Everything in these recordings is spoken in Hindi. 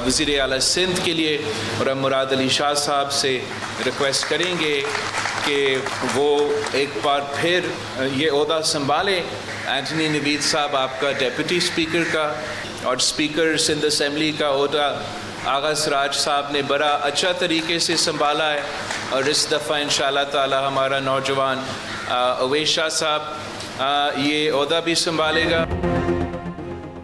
वज़ीर आला सिंध के लिए, और हम मुराद अली शाह साहब से रिक्वेस्ट करेंगे कि वो एक बार फिर ये ओहदा संभालें। एंटनी नवीद साहब आपका डेप्यूटी स्पीकर का और स्पीकर सिंध असम्बली का ओहदा आगा सराज साहब ने बड़ा अच्छा तरीके से संभाला है, और इस दफ़ा इंशाअल्लाह ताला हमारा नौजवान अवैस शाह साहब ये ओहदा भी संभालेगा।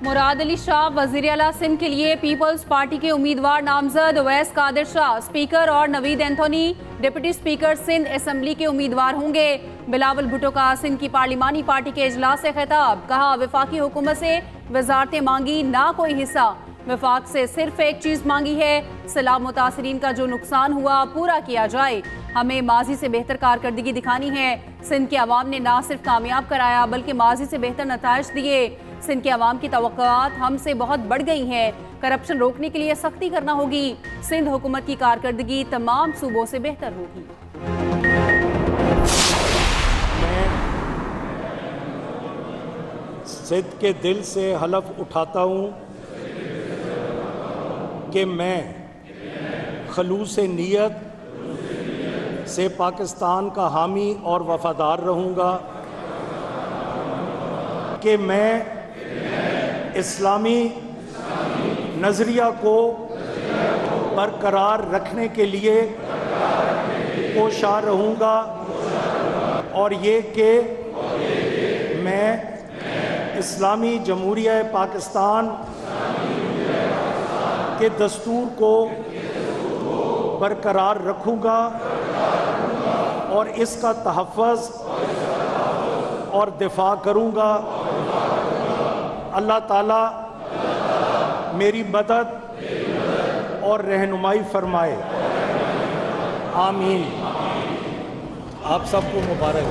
मुराद अली शाह वज़ीर आला सिंध के लिए पीपल्स पार्टी के उम्मीदवार नामजद अवैस कादिर शाह स्पीकर और Naveed Anthony deputy speaker Sindh assembly के उम्मीदवार होंगे। बिलावल भुट्टो का सिंध की पार्लिमानी पार्टी के इजलास से खिताब, कहा वफाकी हुकूमत से वजारतें मांगी, ना कोई हिस्सा, वफाक से सिर्फ एक चीज़ मांगी है, सैलाब मुतासरीन का जो नुकसान हुआ पूरा किया जाए। हमें माजी से बेहतर कारकर्दगी दिखानी है। सिंध के अवाम ने ना सिर्फ कामयाब कराया बल्कि माजी से बेहतर नताइज दिए। सिंध के अवाम की तवक्कुआत हमसे बहुत बढ़ गई हैं। करप्शन रोकने के लिए सख्ती करना होगी। सिंध हुकूमत की कारकर्दगी तमाम सूबों से बेहतर होगी। मैं सिंध के दिल से हलफ उठाता हूँ कि मैं खलूस नीयत से पाकिस्तान का हामी और वफादार रहूँगा, कि मैं इस्लामी नज़रिया को बरकरार रखने के लिए कोशा रहूँगा, और ये कि मैं इस्लामी जमहूरिया पाकिस्तान के दस्तूर को बरकरार रखूँगा और इसका तहफ़्फ़ुज़ और दिफा करूँगा। अल्लाह ताला मेरी मदद और रहनुमाई फरमाए, आमीन। आप सबको मुबारक।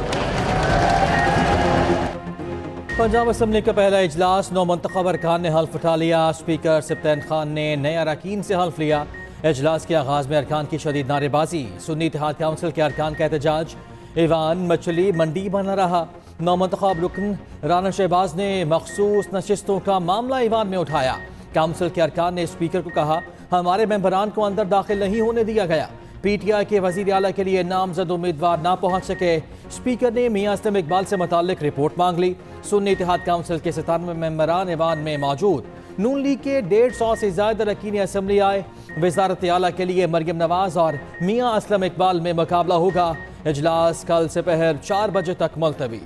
पंजाब असम्बली का पहला इजलास 9 मुंतखब अरकान ने हल्फ उठा लिया। स्पीकर सिप्तैन खान ने नए अरकान से हल्फ लिया। इजलास के आगाज़ में अरकान की शदीद नारेबाजी, सुन्नी इत्तेहाद काउंसिल के अरकान का एहतजाज, ईवान मछली मंडी बना रहा। 9 मुंतखब रुकन राना शहबाज ने मखसूस नशिस्तों का मामला ईवान में उठाया। काउंसिल के अरकान ने स्पीकर को कहा, हमारे मेंबरान को अंदर दाखिल नहीं होने दिया गया। PTI के वज़ीर आला के लिए नामजद उम्मीदवार ना पहुँच सके। स्पीकर ने मियां असलम इकबाल से मुताल्लिक रिपोर्ट मांग ली। सुन्नी इत्तेहाद काउंसिल के 97 मेंबरान ईवान में मौजूद। नून लीग के 150 से ज़्यादा अरकान असम्बली आए। वज़ारत आला के लिए मरियम नवाज और मियां असलम इकबाल में मुकाबला होगा। इजलास कल दोपहर 4 बजे तक मुलतवी।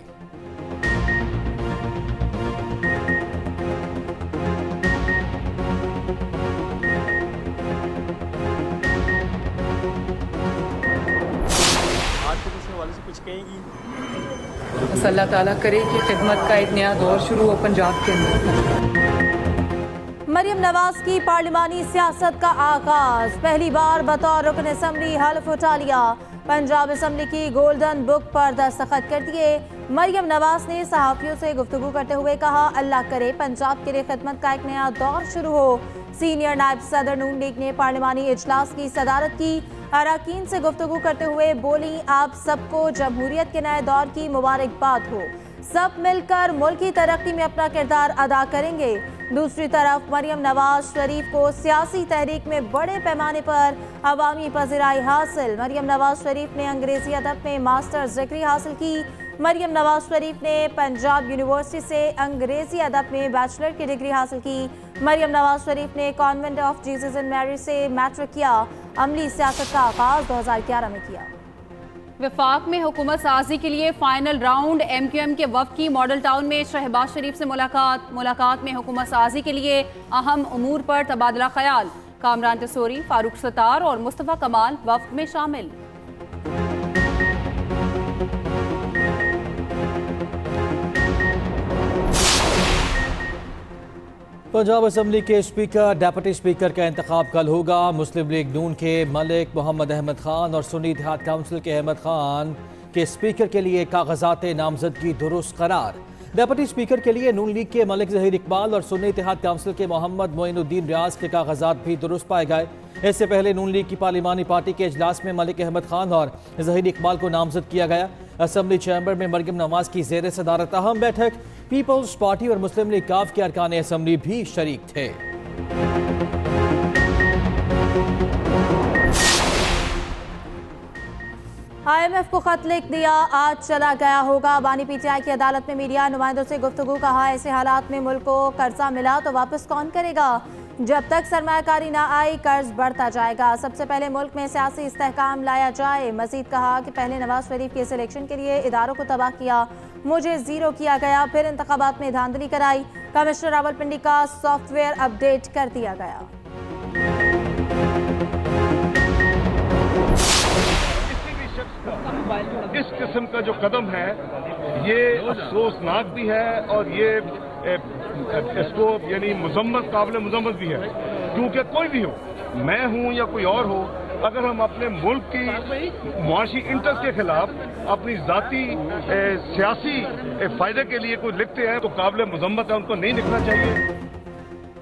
अल्लाह ताला करे कि खिदमत का एक नया दौर शुरू हो पंजाब के अंदर। मरियम नवाज की पार्लिमानी सियासत का आगाज, पहली बार बतौर रुकन असम्बली हल्फ उठा लिया। पंजाब असम्बली की गोल्डन बुक पर दस्तखत कर दिए। मरियम नवाज ने सहाफ़ियों से गुफ्तगू करते हुए कहा, अल्लाह करे पंजाब के लिए खिदमत का एक नया दौर शुरू हो। सीनियर नायब सदर नून लीग ने पार्लिमानी इजलास की सदारत की। अरकान से गुफ्तगू करते हुए बोली, आप सबको जमहूरियत के नए दौर की मुबारकबाद हो। सब मिलकर मुल्क की तरक्की में अपना किरदार अदा करेंगे। दूसरी तरफ मरियम नवाज शरीफ को सियासी तहरीक में बड़े पैमाने पर अवामी पज़िराई हासिल। मरियम नवाज शरीफ ने अंग्रेजी अदब में मास्टर्स डिग्री हासिल की। मरियम नवाज शरीफ ने पंजाब यूनिवर्सिटी से अंग्रेजी अदब में बैचलर की डिग्री हासिल की। मरियम नवाज शरीफ ने convent of Jesus and Mary से मैट्रिक किया। अमली सियासत का आगाज 2011 में किया। वफाक में हुकूमत साजी के लिए फाइनल राउंड, MQM के वफ़द की मॉडल टाउन में शहबाज शरीफ से मुलाकात में हुकूमत साजी के लिए अहम उमूर पर तबादला ख्याल। कामरान तसोरी, फारूक सत्तार और मुस्तफ़ा कमाल वफ़द में शामिल। पंजाब असम्बली के स्पीकर डेप्यूटी स्पीकर का इंतखाब कल होगा। मुस्लिम लीग नून के मलिक मोहम्मद अहमद खान और सुन्नी इत्तेहाद काउंसिल के अहमद खान के स्पीकर के लिए कागजात नामजदगी दुरुस्त करार। डेप्यूटी स्पीकर के लिए नून लीग के मलिक ज़हीर इकबाल और सुन्नी इत्तेहाद काउंसिल के मोहम्मद मोइनुद्दीन रियाज के कागजात भी दुरुस्त पाए गए। इससे पहले नून लीग की पार्लिमानी पार्टी के इजलास में मलिक अहमद खान और ज़हीर इकबाल को नामजद किया गया। असम्बली चैम्बर में मरियम नवाज की ज़ेर सदारत अहम बैठक। पीपल्स पार्टी और मुस्लिम लीग काफ के अरकान असम्बली भी शरीक थे। IMF को खत लिख दिया, आज चला गया होगा। बानी PTI की अदालत में मीडिया नुमाइंदों से गुफ्तगू। कहा ऐसे हालात में मुल्क को कर्जा मिला तो वापस कौन करेगा? जब तक सरमायाकारी ना आई कर्ज बढ़ता जाएगा। सबसे पहले मुल्क में सियासी इस्तेहकाम लाया जाए। मजीद कहा कि पहले नवाज शरीफ के सिलेक्शन के लिए इदारों को तबाह किया, मुझे जीरो किया गया, फिर इंतखाबात में धांधली कराई। कमिश्नर रावलपिंडी का सॉफ्टवेयर अपडेट कर दिया गया। इस किस्म का जो कदम है ये अफसोसनाक भी है और ये इसको यानी काबिल मुजम्मत भी है, क्योंकि कोई भी हो, मैं हूं या कोई और हो, अगर हम अपने मुल्क की मुआशी इंटरेस्ट के खिलाफ अपनी जाती सियासी फायदे के लिए कोई लिखते हैं तो काबिल मुजम्मत है, उनको नहीं लिखना चाहिए।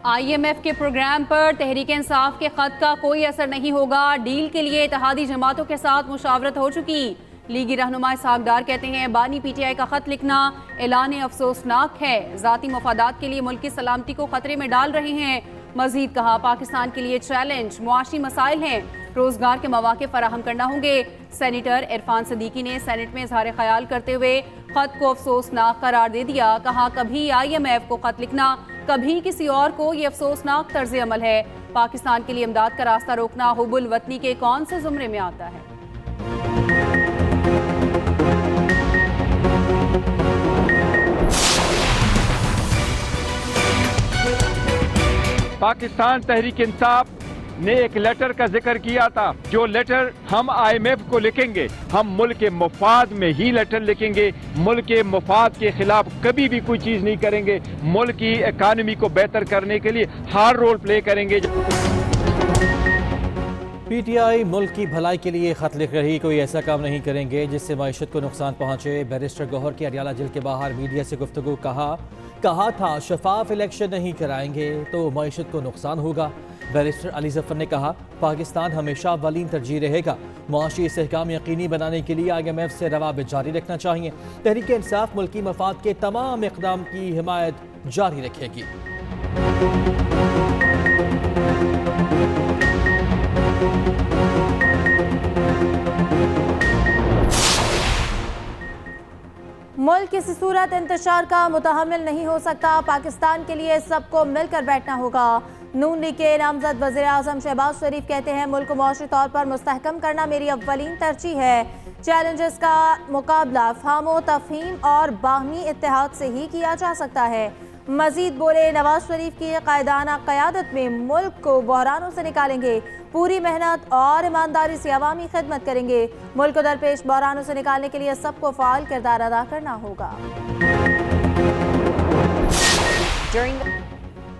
IMF के प्रोग्राम पर तहरीक इंसाफ के खत का कोई असर नहीं होगा। डील के लिए इत्तेहादी जमातों के साथ मुशावरत हो चुकी। लीगी रहनुमा इसहाक डार कहते हैं बानी PTI का खत लिखना ऐलान अफसोसनाक है, जाती मफादात के लिए मुल्क की सलामती को खतरे में डाल रहे हैं। मजीद कहा पाकिस्तान के लिए चैलेंज मुआशी मसाइल हैं, रोजगार के मौके फराहम करना होंगे। सेनेटर इरफान सदीकी ने सेनेट में इजहार ख्याल करते हुए खत को अफसोसनाक करार दे दिया। कहा कभी IMF को खत लिखना, कभी किसी और को ये अफसोसनाक तर्ज अमल है। पाकिस्तान के लिए इमदाद का रास्ता रोकना हुबुल वतनी के कौन से जुमरे में आता है? पाकिस्तान तहरीक इंसाफ ने एक लेटर का जिक्र किया था, जो लेटर हम IMF को लिखेंगे, हम मुल्क के मुफाद में ही लेटर लिखेंगे। मुल्क के मुफाद के खिलाफ कभी भी कोई चीज नहीं करेंगे। मुल्क की इकानमी को बेहतर करने के लिए हर रोल प्ले करेंगे। PTI मुल्क की भलाई के लिए खत लिख रही, कोई ऐसा काम नहीं करेंगे जिससे मईशत को नुकसान पहुंचे। बैरिस्टर गौहर की अडियाला जेल के बाहर मीडिया से गुफ्तगू। कहा था शफाफ इलेक्शन नहीं कराएंगे तो मईशत को नुकसान होगा। बैरिस्टर अली जफर ने कहा पाकिस्तान हमेशा अव्वलीन तरजीह रहेगा। मुआशी इस्तेहकाम यकीनी बनाने के लिए IMF से रवाबित जारी रखना चाहिए। तहरीक इंसाफ मुल्की मफाद के तमाम इक़दाम की हिमायत जारी रखेगी। मुल्क किसी सूरत इंतशार का मुतहम्मिल नहीं हो सकता। पाकिस्तान के लिए सबको मिलकर बैठना होगा। नून लीग के नामजद वज़ीर आज़म शहबाज शरीफ कहते हैं मुल्क को मुआशी तौर पर मुस्तहकम करना मेरी अव्वलीन तरजीह है। चैलेंजेस का मुकाबला फ़हम तफ़हीम और बाहमी इत्तेहाद से ही किया जा सकता है। मजीद बोले नवाज शरीफ की कायदाना क़यादत में मुल्क को बहरानों से निकालेंगे, पूरी मेहनत और ईमानदारी से अवामी खिदमत करेंगे। मुल्क को दरपेश बहरानों से निकालने के लिए सबको फ़ाल किरदार अदा करना होगा।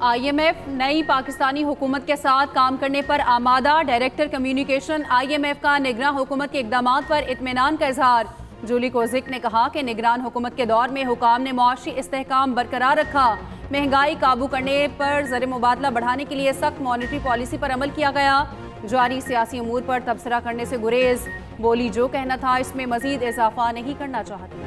IMF नई पाकिस्तानी हुकूमत के साथ काम करने पर आमादा। डायरेक्टर कम्युनिकेशन IMF का निगरान हुकूमत के इक़दामात पर इत्मीनान का इजहार। जूली कोजिक ने कहा कि निगरान हुकूमत के दौर में हुकाम ने मुआशी इस्तेहकाम बरकरार रखा। महंगाई काबू करने पर ज़र मुबादला बढ़ाने के लिए सख्त मॉनेटरी पॉलिसी पर अमल किया गया। जारी सियासी अमूर पर तबसरा करने से गुरेज। बोली जो कहना था इसमें मजीद इजाफा नहीं करना चाहती।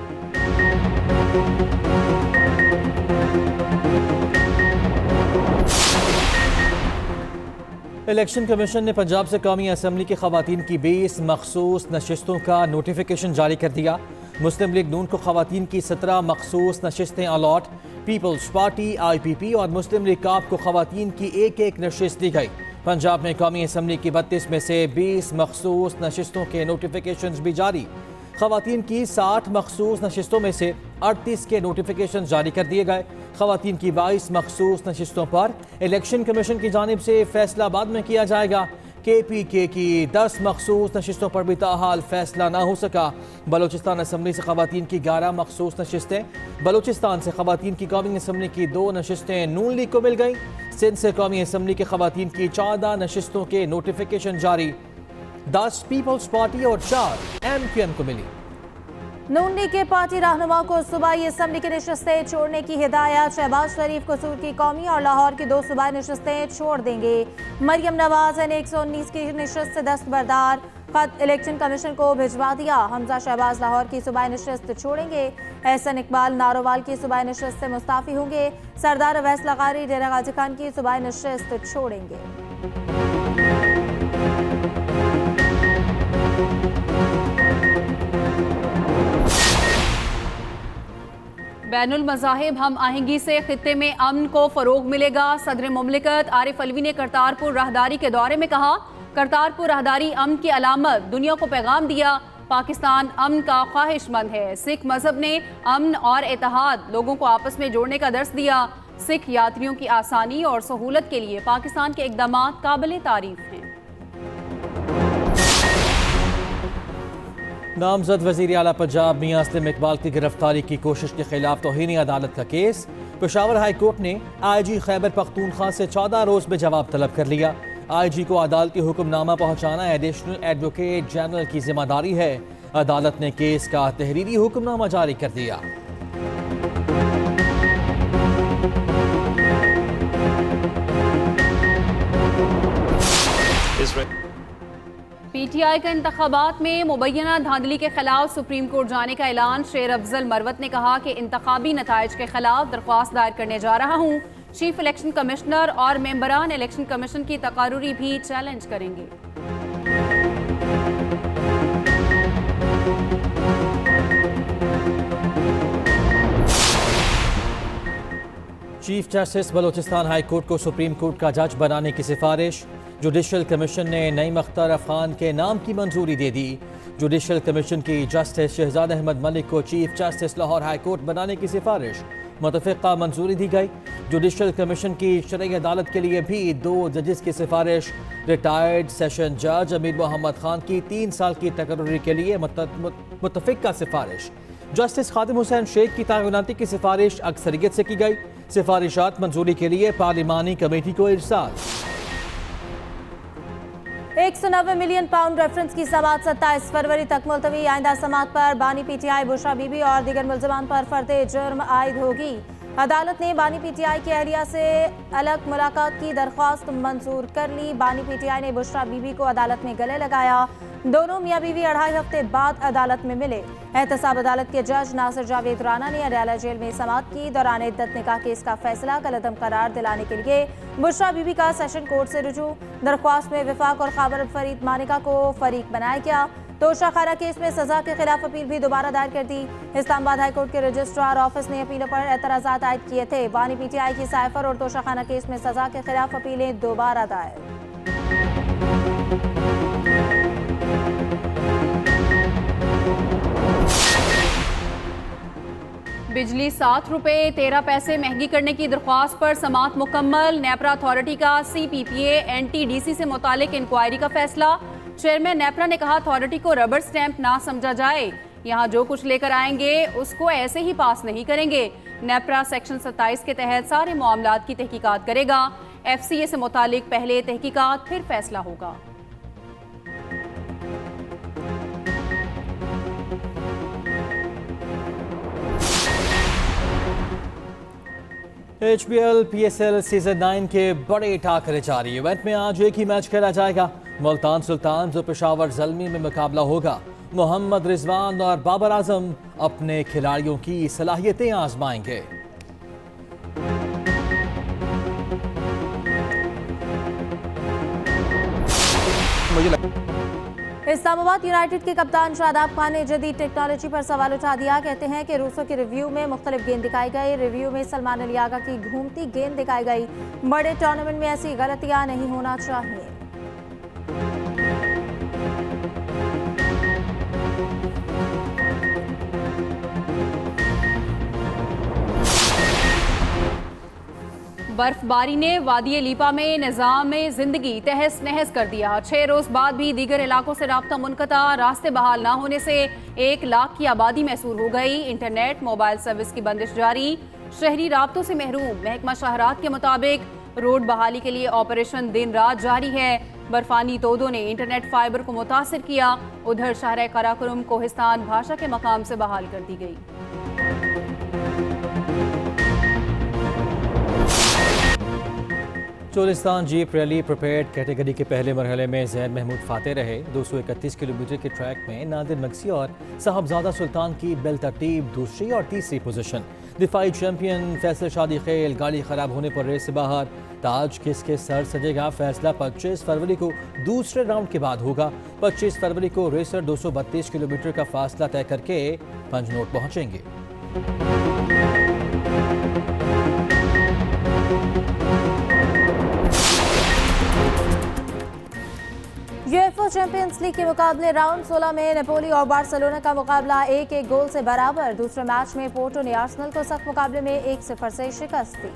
इलेक्शन कमीशन ने पंजाब से कौमी असम्बली की खवातीन की 20 मखसूस नशिस्तों का नोटिफिकेशन जारी कर दिया। मुस्लिम लीग नून को खवातीन की 17 मखसूस नशिस्तें अलॉट, पीपल्स पार्टी IPP और मुस्लिम लीग काफ को खवातीन की एक नशिस्त दी गई। पंजाब में कौमी असम्बली की 32 में से 20 मखसूस नशिस्तों के नोटिफिकेशन भी जारी। खवातीन की 60 मखसूस नशिस्तों में से 38 के नोटिफिकेशन जारी कर दिए गए। खवातीन की 22 मखसूस नशिस्तों पर इलेक्शन कमीशन की जानिब से फैसला बाद में किया जाएगा। KPK की 10 मखसूस नशिस्तों पर भी ताहाल फैसला ना हो सका। बलोचिस्तान असम्बली से खवातीन की 11 मखसूस नशिस्तें, बलोचिस्तान से खवातीन की कौमी असम्बली की 2 नशिस्तें नून लीग को मिल गई। सिंध से कौमी असम्बली के खवातीन की 14 नशिस्तों के नोटिफिकेशन जारी, 10 पीपल्स पार्टी और 4 MQM को मिली। नून लीग के पार्टी रहनुमा को सूबाई असम्बली की नशिस्तें छोड़ने की हिदायत। शहबाज शरीफ कसूर की कौमी और लाहौर की 2 सूबाई नशिस्तें छोड़ देंगे। मरियम नवाज N119 की नशिस्त से दस्तबरदार। खत इलेक्शन कमीशन को भिजवा दिया। हमजा शहबाज लाहौर की सूबाई नशिस्त छोड़ेंगे। एहसन इकबाल नारोवाल की सूबाई नशिस्त से मुस्ताफी होंगे। सरदार अवैस लगारी डेरा गाजी खान की सूबाई नशिस्त छोड़ेंगे। बैनुल मज़ाहिब हम आहंगी से खित्ते में अमन को फ़रोग मिलेगा। सदर मुमलिकत आरिफ अलवी ने करतारपुर राहदारी के दौरे में कहा, करतारपुर राहदारी अमन की अलामत, दुनिया को पैगाम दिया, पाकिस्तान अमन का ख्वाहिशमंद है। सिख मजहब ने अमन और इत्तेहाद, लोगों को आपस में जोड़ने का दर्स दिया। सिख यात्रियों की आसानी और सहूलत के लिए पाकिस्तान के इक़दामात काबिल तारीफ हैं। नामजद वज़ीर आला पंजाब मियां असलम इकबाल की गिरफ्तारी की कोशिश के खिलाफ तौहीन अदालत का केस। पेशावर हाई कोर्ट ने IG खैबर पख्तूनख्वा से 14 रोज़ में जवाब तलब कर लिया। IG को अदालती हुक्मनामा पहुँचाना एडिशनल एडवोकेट जनरल की जिम्मेदारी है। अदालत ने केस का तहरीरी हुक्मनामा जारी कर दिया। PTI का इंतखाबात में मुबैना धांधली के खिलाफ सुप्रीम कोर्ट जाने का ऐलान। शेर अफजल मरवत ने कहा कि इंतखाबी नताइज के खिलाफ दरख्वास्त दायर करने जा रहा हूँ। चीफ इलेक्शन कमिश्नर और मेंबरान इलेक्शन कमीशन की तकारुरी भी चैलेंज करेंगे। Chief justice Balochistan high court को सुप्रीम कोर्ट का जज बनाने की सिफारिश। जुडिशल कमीशन ने नईम अख्तर अफखान के नाम की मंजूरी दे दी। जुडिशल कमीशन की जस्टिस शहजाद अहमद मलिक को chief justice Lahore high court बनाने की सिफारिश मुतफ़िक़ा मंजूरी दी गई। जुडिशल कमीशन की शरई अदालत के लिए भी 2 जजेस की सिफारिश। रिटायर्ड सेशन जज अमीर मोहम्मद खान की 3 साल की तकर्री के लिए मुतफ़िक़ा सिफारिश। जस्टिस खादिम हुसैन शेख की तैनाती की सिफारिश अक्सरियत से की गई। सिफारिशात मंजूरी के लिए पार्लिमानी कमेटी को इरसाल। 190 मिलियन पाउंड रेफरेंस की समाअत 27 फरवरी तक मुलतवी। आइंदा समाअत पर बानी PTI बुशरा बीबी और दीगर मुल्ज़िमान पर फर्द जुर्म आयद होगी। अदालत ने बानी PTI की अहलिया से अलग मुलाकात की दरख्वास्त मंजूर कर ली। बानी PTI ने बुशरा बीबी को अदालत में गले लगाया। दोनों मियाँ बीवी 2.5 हफ्ते बाद अदालत में मिले। एहतसाब अदालत के जज नासिर जावेद राना ने अडयाला जेल में समाअत की। दौरान इद्दत निकाह केस का फैसला कलअदम करार दिलाने के लिए बुशरा बीबी का सेशन कोर्ट से रुजू। दरख्वास्त में विफाक और खाबर फरीद मानिका को फरीक बनाया गया। तोशाखाना केस में सजा के खिलाफ अपील भी दोबारा दायर कर दी। इस्लामाबाद हाई कोर्ट के रजिस्ट्रार ऑफिस ने अपीलों पर एतराज़ात आयद किए थे। बानी PTI की साइफर और तोशाखाना केस में सजा के खिलाफ अपीलें दोबारा दायर। बिजली 7 रुपये 13 पैसे महंगी करने की दरख्वास्त पर समाअत मुकम्मल। नेपरा अथॉरिटी का CPPA NTDC से मुतालिक इंक्वायरी का फैसला। चेयरमैन नेपरा ने कहा, अथॉरिटी को रबर स्टैंप ना समझा जाए। यहाँ जो कुछ लेकर आएंगे उसको ऐसे ही पास नहीं करेंगे। नेपरा सेक्शन 27 के तहत सारे मामलात की तहकीकात करेगा। FCA से मुतालिक पहले तहकीकात फिर फैसला होगा। HBL PSL सीजन 9 के बड़े टाकरे जारी। इवेंट में आज एक ही मैच खेला जाएगा। मुल्तान सुल्तान और पेशावर ज़ल्मी में मुकाबला होगा। मोहम्मद रिजवान और बाबर आजम अपने खिलाड़ियों की सलाहियतें आजमाएंगे। इस्लामाबाद यूनाइटेड के कप्तान शादाब खान ने जदीद टेक्नोलॉजी पर सवाल उठा दिया। कहते हैं कि रूसों के रिव्यू में मुख्तलिफ गेंद दिखाई गई। रिव्यू में सलमान अली आगा की घूमती गेंद दिखाई गई। बड़े टूर्नामेंट में ऐसी गलतियां नहीं होना चाहिए। बर्फबारी ने वादी लीपा में निज़ाम जिंदगी तहस नहस कर दिया। 6 रोज बाद भी दीगर इलाकों से राब्ता मुनक़ता। रास्ते बहाल ना होने से 1 लाख की आबादी महसूर हो गई। इंटरनेट मोबाइल सर्विस की बंदिश जारी। शहरी राब्तों से महरूम। महकमा शहरात के मुताबिक रोड बहाली के लिए ऑपरेशन दिन रात जारी है। बर्फानी तोदों ने इंटरनेट फाइबर को मुतासिर किया। उधर शहर कराकुरम कोहिस्तान भाषा के मकाम से बहाल कर दी गई। Cholistan jeep rally prepared category के पहले मरहले में जैन महमूद फाते रहे। 231 किलोमीटर के ट्रैक में नादिर मक्सी और साहबजादा सुल्तान की बेलतरतीब दूसरी और तीसरी पोजीशन। दिफाई चैंपियन फैसल शादी खेल गाड़ी खराब होने पर रेस से बाहर। ताज किसके सर सजेगा, फैसला 25 फरवरी को दूसरे राउंड के बाद होगा। 25 फरवरी को रेसर 232 किलोमीटर का फासला तय करके पंजनोट पहुंचेंगे। यूएफओ चैंपियंस लीग के मुकाबले राउंड 16 में नेपोली और बार्सिलोना का मुकाबला 1-1 गोल से बराबर। दूसरे मैच में पोर्टो ने आर्सेनल को सख्त मुकाबले में 1-0 से शिकस्त दी।